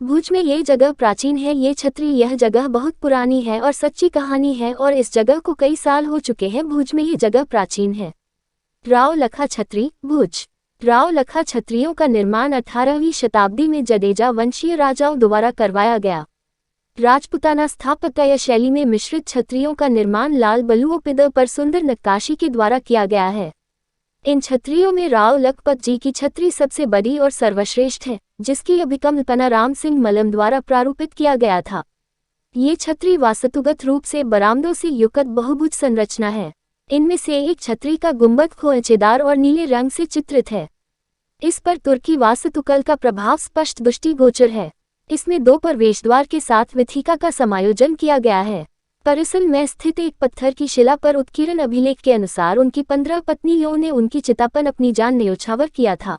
भुज में ये जगह प्राचीन है। ये छतरी, यह जगह बहुत पुरानी है और सच्ची कहानी है और इस जगह को कई साल हो चुके हैं। भुज में ये जगह प्राचीन है। राव लखा छतरी, भुज। राव लखा छतरियों का निर्माण 18वीं शताब्दी में जडेजा वंशीय राजाओं द्वारा करवाया गया। राजपुताना स्थापत्य शैली में मिश्रित छतरियों का निर्माण लाल बलुओं पर सुंदर नक्काशी के द्वारा किया गया है। इन छतरियों में राव लखपत जी की छतरी सबसे बड़ी और सर्वश्रेष्ठ है, जिसकी अभिकल्पना राम सिंह मलम द्वारा प्रारूपित किया गया था। ये छतरी वास्तुगत रूप से बरामदों से युक्त बहुभुज संरचना है। इनमें से एक छतरी का गुंबद खोलचेदार और नीले रंग से चित्रित है। इस पर तुर्की वास्तुकला का प्रभाव स्पष्ट दृष्टिगोचर है। इसमें 2 प्रवेश द्वार के साथ विथिका का समायोजन किया गया है। परिसल में स्थित एक पत्थर की शिला पर उत्कीर्ण अभिलेख के अनुसार उनकी 15 पत्नियों ने उनकी चिता पर अपनी जान न्योछावर किया था।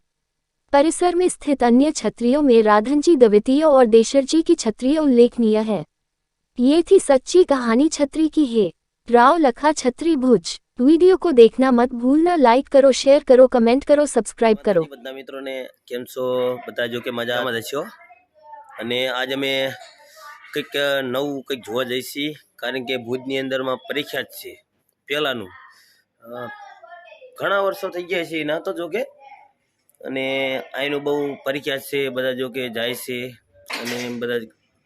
परिसर में स्थित अन्य छतरियों में राधनजी द्वितीय और देशरजी की छतरी उल्लेखनीय है। ये थी सच्ची कहानी छतरी की है। राव लखा छतरी, भुज। वीडियो को देखना मत भूलना। लाइक करो, शेयर करो, कमेंट करो, सब्सक्राइब करो। બધા મિત્રોને કેમ છો? બધા જો કે મજામાં જ છો। અને આજ અમે કંઈક નવું કંઈક જોવા જઈશી, કારણ કે ભુજની અંદરમાં પરીક્ષા જ છે પહેલાંનું। ઘણા વર્ષો થઈ ગયા છે ના તો જો કે, અને અહીંનું બહુ પરીક્ષા છે। બધા જો કે જાય છે અને બધા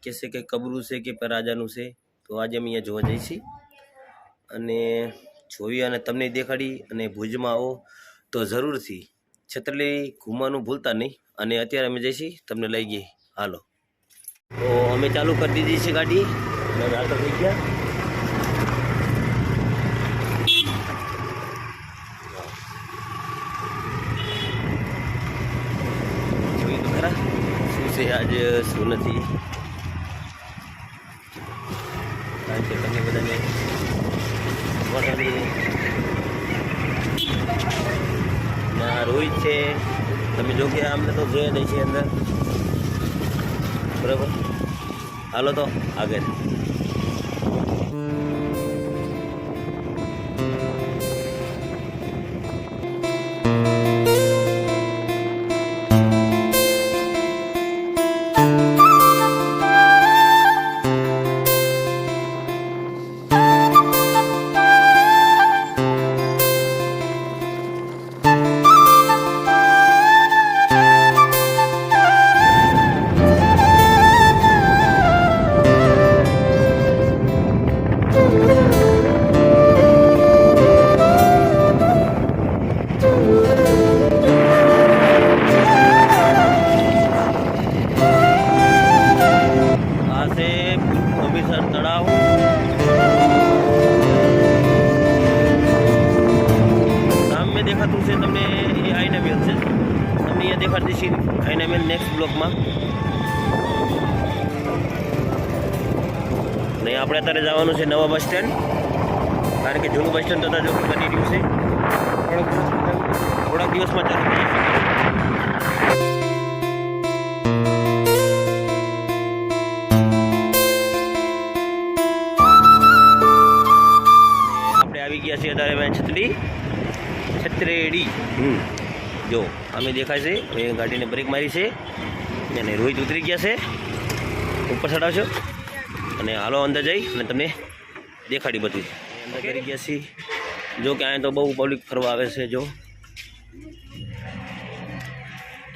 કહેશે કે કબરું છે કે રાજાનું છે। તો આજે અમે અહીંયા જોવા જઈશી અને જોઈ અને તમને દેખાડી। અને ભુજમાં આવો તો જરૂરથી છતરી ઘૂમવાનું ભૂલતા નહીં। અને અત્યારે અમે જઈશી, તમને લઈ ગઈ, હાલો। તો અમે ચાલુ કરી દીધી છે ગાડી અને રાતો થઈ ગયા। જોઈ તો ખરા શું છે આજ શું નથી, કારણ કે તમને બધાને રોહિત છે, તમે જો કે અમને તો જોયા નહીં છે અંદર, બરાબર। હાલો તો આગળ। તમને એ આઈના મેલ છે, તમને અહીંયા દેખાડી દઈશી આઈના મેલ નેક્સ્ટ બ્લોકમાં। ને આપણે અત્યારે જવાનું છે નવા બસ સ્ટેન્ડ, કારણ કે જૂનું બસ સ્ટેન્ડ તો જો બની રહ્યું છે, થોડાક દિવસમાં ચાલુ થઈ જશે। આપણે આવી ગયા છીએ અત્યારે છતરેડી। જો અમે દેખાય છે, મેં ગાડીને બ્રેક મારી છે અને રોહિત ઉતરી ગયા છે, ઉપર ચડાવશો અને હાલો અંદર જઈ અને તમને દેખાડી બધું। અંદર કરી ગયા છીએ, જો કે અહીંયા તો બહુ પબ્લિક ફરવા આવે છે। જો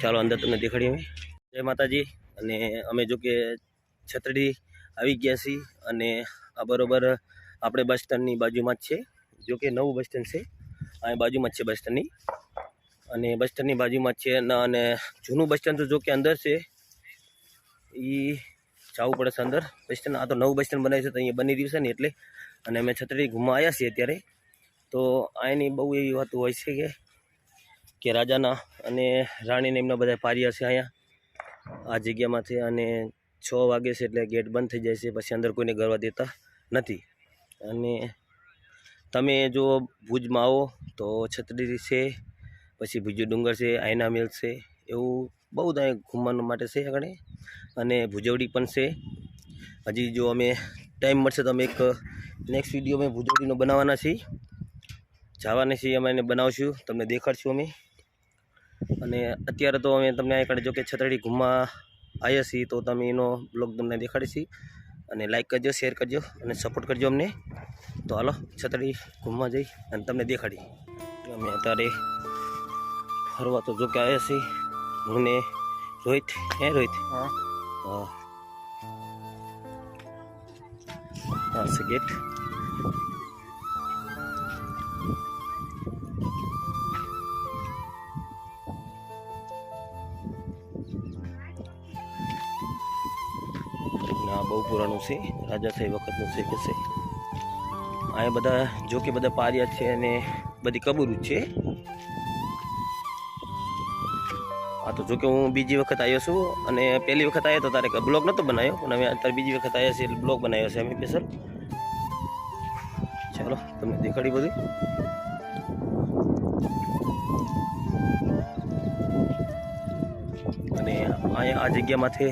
ચાલો અંદર તમને દેખાડીએ અમે। જય માતાજી। અને અમે જો કે છતરડી આવી ગયા છીએ અને આ બરોબર આપણે બસ સ્ટેન્ડની બાજુમાં જ છે। જો કે નવું બસ સ્ટેન્ડ છે, અહીં બાજુમાં જ છે બસ સ્ટેન્ડની, અને બસ સ્ટેન્ડની બાજુમાં જ છે। અને જૂનું બસ સ્ટેન્ડ તો જો કે અંદર છે, એ જવું પડે છે અંદર બસ સ્ટેન્ડ। આ તો નવું બસ સ્ટેન્ડ બનાવ્યું છે, તો અહીંયા બની રહ્યું છે ને એટલે। અને અમે છતરી ઘૂમવા આવ્યા છીએ અત્યારે। તો અહીંની બહુ એવી વાતો હોય છે કે રાજાના અને રાણીને એમના બધા પાર્યા છે અહીંયા આ જગ્યામાંથી। અને 6 વાગે છે એટલે ગેટ બંધ થઈ જાય છે, પછી અંદર કોઈને ગરવા દેતા નથી। અને તમે જો ભુજમાં આવો તો છતરી છે, પછી ભુજો ડુંગર છે, આઈના મેલ છે, એવું બહુ ત્યાં ઘૂમવાનું માટે છે આગળ। અને ભુજવડી પણ છે। હજી જો અમે ટાઈમ મળશે તો અમે એક નેક્સ્ટ વિડીયો અમે ભુજવડીનો બનાવવાના છીએ, જવાના છીએ, અમે એને બનાવશું, તમને દેખાડશું અમે। અને અત્યારે તો અમે તમને આગળ જો કે છતરડી ઘૂમવા આવ્યા છીએ તો તમે એનો બ્લોગ તમને દેખાડીશી અને લાઈક કરજો, શેર કરજો અને સપોર્ટ કરજો અમને. તો હાલો છત્રી ઘૂમવા જઈ અને તમને દેખાડી. અમે અત્યારે ફરવા તો જો કે આવ્યા છીએ, હું ને રોહિત. રોહિત? હા. હા છે ગેટ. આ બહુ પુરાણું છે, રાજાશાહી વખતનું છે કે છે. અહીંયા બધા જો કે બધા પારિયા છે અને બધી કબૂરું જ છે. આ તો જો કે હું બીજી વખત આવ્યો છું અને પહેલી વખત આવ્યો તો તારે બ્લોગ નહોતો બનાવ્યો, પણ હવે અત્યારે બીજી વખત આવ્યા છે એટલે બ્લોગ બનાવ્યો છે અમે સ્પેશિયલ. ચાલો તમને દેખાડી બધું. અને અહીંયા આ જગ્યામાંથી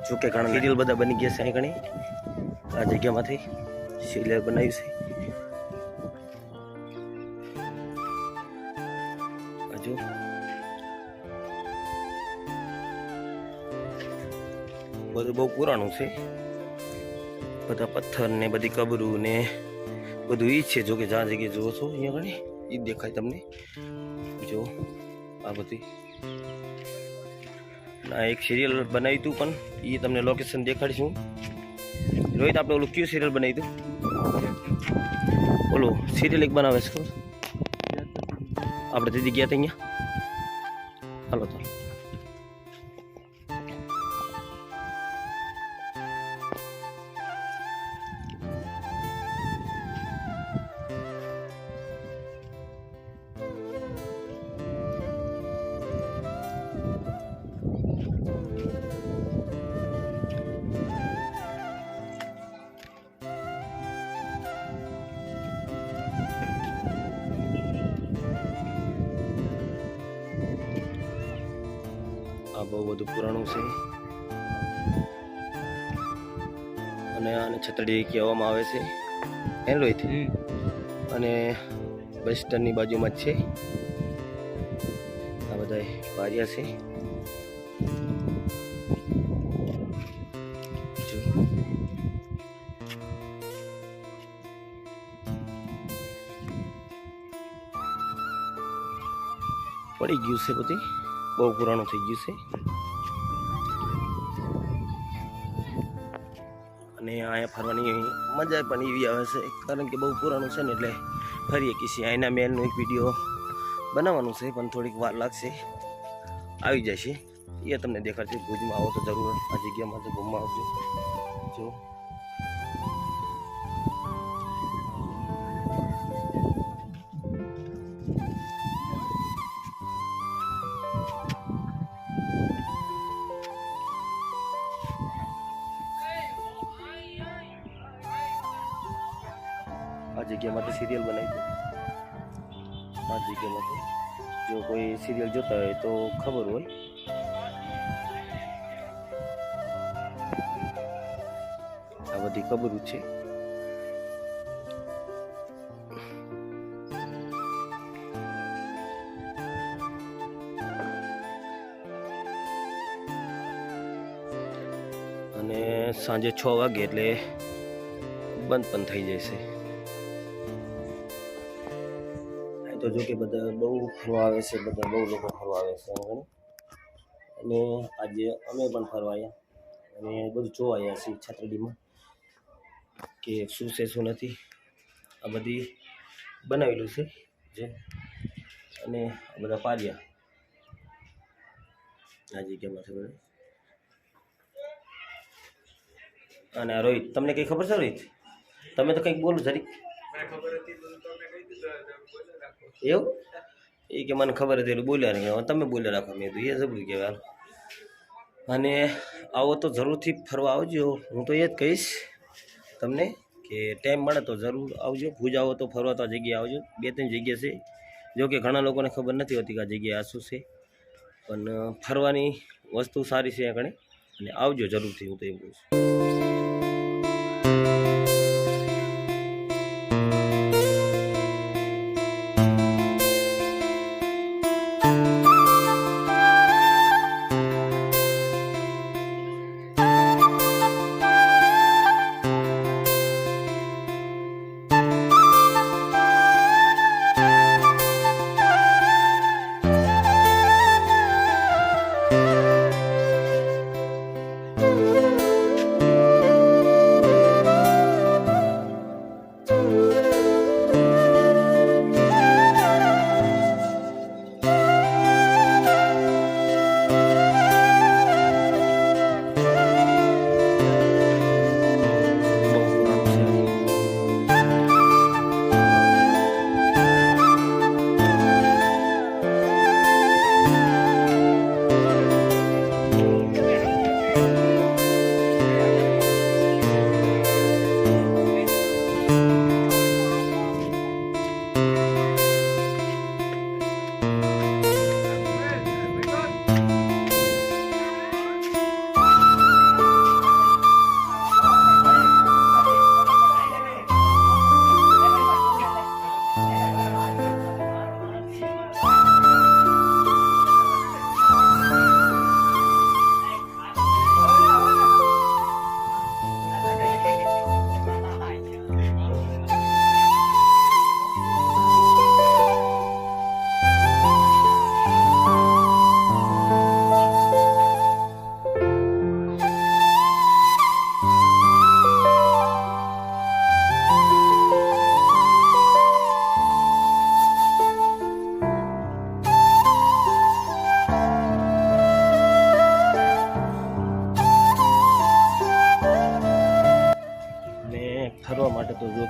જો કે ઘણા સિરિયલ બધા બની ગયા છે. અહીં ઘણી આ જગ્યામાંથી સિરિયલ બનાવ્યું છે. હજુ બધું બહુ પુરાણું છે, બધા પથ્થર ને બધી કબરું ને બધું ઈ છે. જો કે જ્યાં જગ્યાએ જુઓ છો અહીંયા ઘણી ઈ દેખાય તમને. જો આ બધી આ એક સિરિયલ બનાવ્યું હતું, પણ એ તમને લોકેશન દેખાડીશું. રોહિત આપણે ઓલું કયું સિરિયલ બનાવ્યું હતું? ઓલું સિરિયલ એક બનાવે છે આપણે દીદી ગયા હતા અહીંયા. હાલો તો આ બહુ બધું પુરાણું છે અને આને છતડી કહેવામાં આવે છે. રોહિત? અને બસ સ્ટેન્ડની બાજુમાં જ છે. આ બધા પારિયા છે. પડી ગયું છે, બધી બહુ પુરાણું થઈ ગયું છે. અને અહીંયા ફરવાની મજા પણ એવી આવે છે, કારણ કે બહુ પુરાણું છે ને એટલે ફરીએ કિસી આઈના મહેલનો એક વિડીયો બનાવવાનું છે, પણ થોડીક વાર લાગશે, આવી જશે. એ તમને દેખાડશે. ભુજમાં આવો તો જરૂર આ જગ્યામાં તો ઘૂમવા આવજો. જો આ જગ્યામાંથી સિરિયલ બનાવી દો. આ જગ્યામાંથી જો કોઈ સિરિયલ જોતા હોય તો ખબર હોય. આ બધી કબરું છે. અને સાંજે 6 વાગે એટલે બંધ પણ થઈ જશે. તો જો કે બધા બહુ ફરવા આવે છે, બધા બહુ લોકો ફરવા આવે છે. અને આજે અમે પણ ફરવા આવ્યા અને બધું જોવા આવ્યા છીએ છત્રડીમાં કે શું છે શું નથી. આ બધી બનાવેલું છે જે, અને આ બધા પારિયા આ જગ્યામાં છે બધા. અને આ રોહિત, તમને કંઈ ખબર છે? રોહિત તમે તો કંઈક બોલો જરીક. એવું એ કે મને ખબર હતી એટલે બોલ્યા નહીં, તમે બોલ્યા રાખો. મેં તો એ જબરું કહેવાય. અને આવો તો જરૂરથી ફરવા આવજો. હું તો એ જ કહીશ તમને કે ટાઈમ મળે તો જરૂર આવજો. ભુજ આવો તો ફરવા તો આ જગ્યાએ આવજો. 2-3 જગ્યા છે, જો કે ઘણા લોકોને ખબર નથી હોતી કે આ જગ્યાએ આ શું છે, પણ ફરવાની વસ્તુ સારી છે આગળ. અને આવજો જરૂરથી, હું તો એમ કહું છું.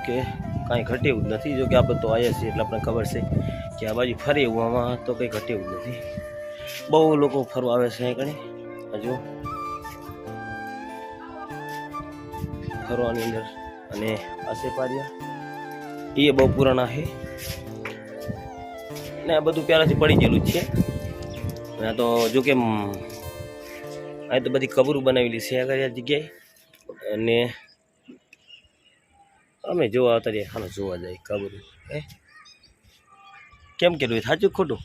કે કાંઈ ઘટે એવું જ નથી. જો કે આપણે તો આવ્યા છીએ એટલે આપણને ખબર છે કે આ બાજુ ફરે એવું આમાં તો કંઈ ઘટે એવું જ નથી. બહુ લોકો ફરવા આવે છે અહીં કણી. હજુ ફરવાની અંદર અને આસે પારિયા એ બહુ પુરાણા છે ને આ બધું પહેલાંથી પડી ગયેલું જ છે. આ તો જો કે આ તો બધી કબરું બનાવેલી છે આગળ આ જગ્યાએ. અને અમે જોવા આવતા રહીએ ખાનો જોવા જાય કબરું. હે કેમ કર્યું સાચું ખોટું?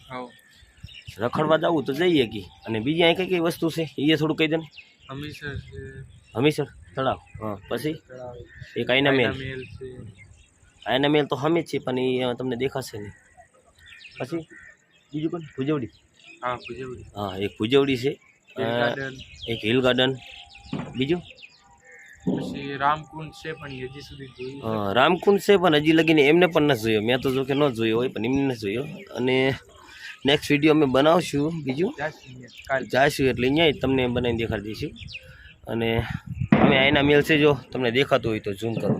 રખડવા જવું તો જઈએ કી. અને બીજી અહીં કઈ કઈ વસ્તુ છે એ થોડું કહી દે ને. હમીસર તળાવ, હા. પછી એક આઈના મેલ. આઈના મેલ તો હમે જ છે પણ એ તમને દેખાશે નહીં. પછી બીજું કોણ? ભુજવડી. હા એક ભુજવડી છે, એક હિલ ગાર્ડન. બીજું રામકુંડ છે પણ હજી સુધી જોયું. હા રામકુંડ છે પણ હજી લગીને એમને પણ નથી જોયો. મેં તો જો કે ન જોયો હોય પણ એમને નથી જોયો. અને નેક્સ્ટ વિડીયો અમે બનાવશું બીજું જાશું એટલે અહીંયા તમને બનાવીને દેખાડી દઈશું. અને અમે આઈના મેલ છે, જો તમને દેખાતું હોય તો ઝૂમ કરો.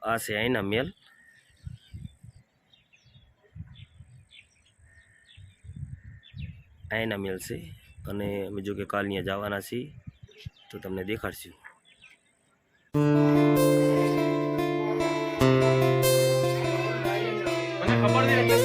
આ છે આઈના મેલ. આઈના મેલ છે અને અમે જો કે કાલ ત્યાં જવાના છીએ તો તમને દેખાડશું. મને ખબર નહીં એટલે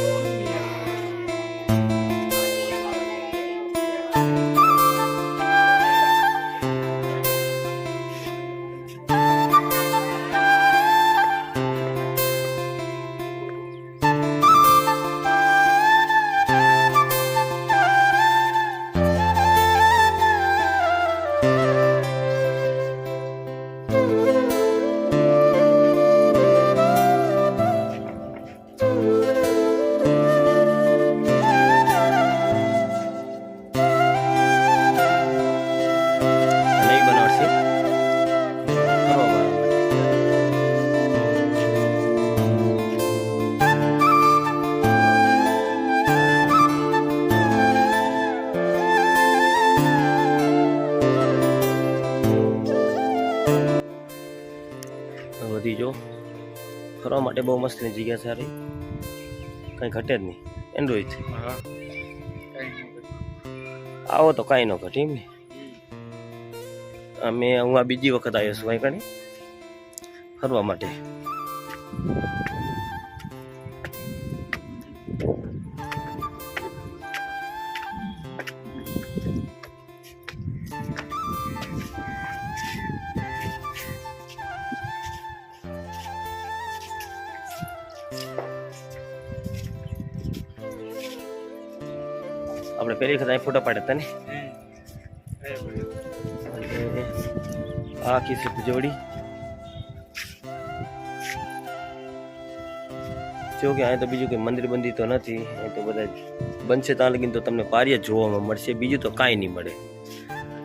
બધી જો ફરવા માટે બહુ મસ્તની જગ્યા સારી, કંઈ ઘટે જ નહીં. એન્ડ્રોઈડ આવો તો કાંઈ ન ઘટે એમ ને. હું આ બીજી વખત આવ્યો છું અહીં કણી ફરવા માટે. આપણે પહેલી વખત અહીં ફોટા પાડ્યા હતા ને. આ આખી છે ભુજવડી. જો કે અહીં તો બીજું કંઈ મંદિર બંદિર તો નથી. અહીં તો બધા બનશે ત્યાં લગીને તો તમને પારિયા જોવામાં મળશે, બીજું તો કાંઈ નહીં મળે.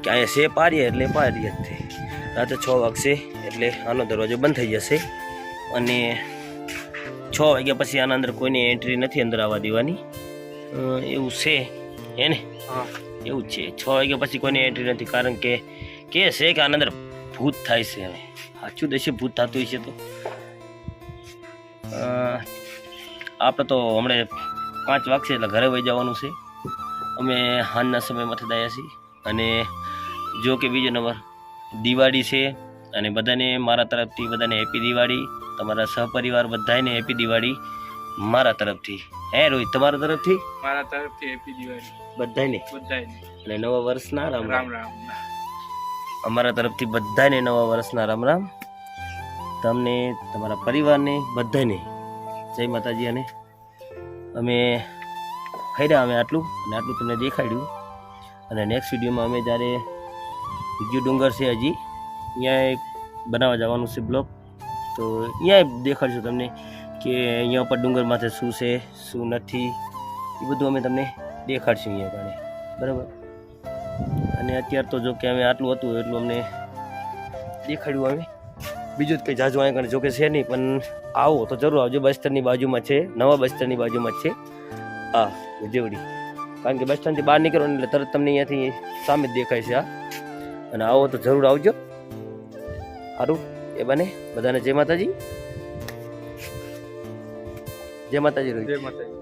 કે અહીંયા છે પારિયા એટલે પારિયા જ છે. રાતે 6 વાગશે એટલે આનો દરવાજો બંધ થઈ જશે. અને 6 વાગ્યા પછી આના અંદર કોઈની એન્ટ્રી નથી અંદર આવવા દેવાની, એવું છે હે ને? એવું જ છે. 6 વાગ્યા પછી કોઈની એન્ટ્રી નથી, કારણ કે છે કે આના અંદર ભૂત થાય છે. હવે સાચું દેશે ભૂત થતું હશે તો આપણે તો હમણાં 5 વાગશે એટલે ઘરે વહી જવાનું છે. અમે સાંજના સમયમાં થયા છીએ. અને જો કે બીજો નંબર દિવાળી છે અને બધાને મારા તરફથી બધાને હેપી દિવાળી. તમારા સહપરિવાર બધાને હેપી દિવાળી મારા તરફથી. હે રોહિત, તમારા તરફથી? મારા તરફથી હેપી દિવાળી બધાને. અને નવા વર્ષના રામ રામ. અમારા તરફથી બધાને નવા વર્ષના રામ રામ. તમને, તમારા પરિવારને બધાને જય માતાજી. અને અમે ફર્યા અમે આટલું અને આટલું તમને દેખાડ્યું. અને નેક્સ્ટ વિડીયોમાં અમે જ્યારે બીજું ડુંગર છે હજી અહીંયા એક બનાવવા જવાનું છે બ્લોગ, તો અહીંયા દેખાડશું તમને કે અહીંયા ઉપર ડુંગર માથે શું છે શું નથી એ બધું અમે તમને દેખાડશું અહીંયા ગાડે, બરાબર. અને અત્યારે તો જો કે અમે આટલું હતું એટલું અમને દેખાડ્યું. અમે બીજું જ કંઈ જાજુ અહીંયા આગળ જો કે છે નહીં, પણ આવો તો જરૂર આવજો. બસ સ્ટેન્ડની બાજુમાં છે, નવા બસ સ્ટેન્ડની બાજુમાં જ છે આ ભુજવડી. કારણ કે બસ સ્ટેન્ડથી બહાર નીકળો ને એટલે તરત તમને અહીંયાથી સામે જ દેખાય છે આ. અને આવો તો જરૂર આવજો. સારું એ બને. બધાને જય માતાજી. જય માતાજી રોહિત. જય માતાજી.